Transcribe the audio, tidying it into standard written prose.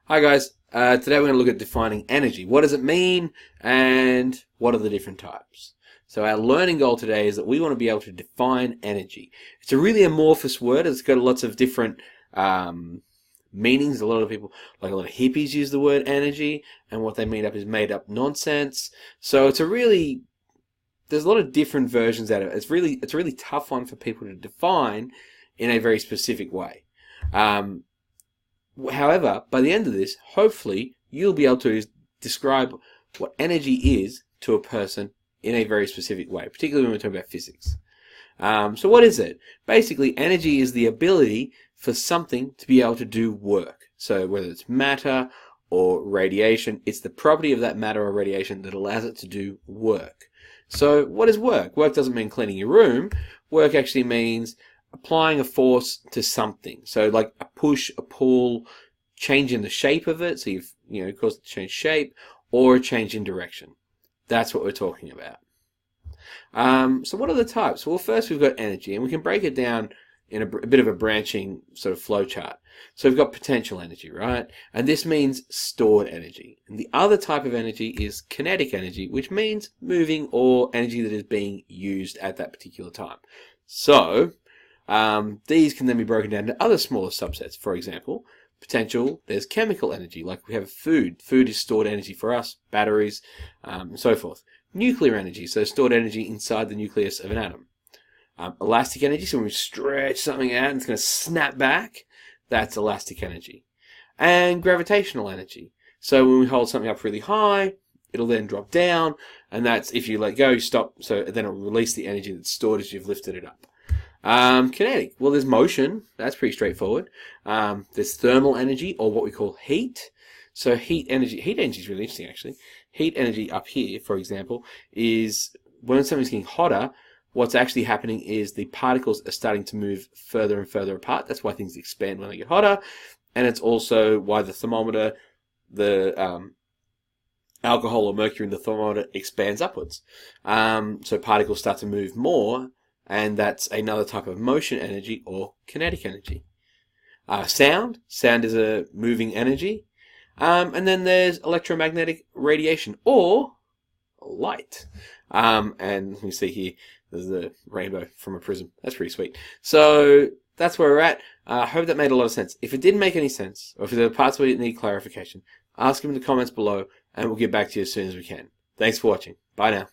Hi guys, today we're going to look at defining energy. What does it mean and what are the different types? So our learning goal today is that we want to be able to define energy. It's a really amorphous word. It's got lots of different meanings. A lot of people, like a lot of hippies, use the word energy, and what they mean up is made up nonsense. So there's a lot of different versions out of it. It's a really tough one for people to define in a very specific way. However, by the end of this, hopefully, you'll be able to describe what energy is to a person in a very specific way, particularly when we're talking about physics. So what is it? Basically, energy is the ability for something to be able to do work. So whether it's matter or radiation, it's the property of that matter or radiation that allows it to do work. So what is work? Work doesn't mean cleaning your room. Work actually means applying a force to something. So like a push, a pull, change in the shape of it. So you've caused it to change shape, or a change in direction. That's what we're talking about. So what are the types? Well, first we've got energy, and we can break it down in a bit of a branching sort of flow chart. So we've got potential energy, right? And this means stored energy. And the other type of energy is kinetic energy, which means moving or energy that is being used at that particular time. So these can then be broken down into other smaller subsets. For example, potential, there's chemical energy, like we have food. Food is stored energy for us, batteries, and so forth. Nuclear energy, so stored energy inside the nucleus of an atom. Elastic energy, so when we stretch something out and it's going to snap back, that's elastic energy. And gravitational energy, so when we hold something up really high, it'll then drop down, and that's if you let go, you stop, so then it'll release the energy that's stored as you've lifted it up. Kinetic, well, there's motion. That's pretty straightforward. There's thermal energy, or what we call heat. So heat energy is really interesting, actually. Heat energy up here, for example, is when something's getting hotter, what's actually happening is the particles are starting to move further and further apart. That's why things expand when they get hotter. And it's also why the thermometer, the alcohol or mercury in the thermometer expands upwards. So particles start to move more, and that's another type of motion energy or kinetic energy. Sound is a moving energy. And then there's electromagnetic radiation or light. And you see here, there's the rainbow from a prism. That's pretty sweet. So that's where we're at. I hope that made a lot of sense. If it didn't make any sense, or if there are parts where you need clarification, ask them in the comments below, and we'll get back to you as soon as we can. Thanks for watching. Bye now.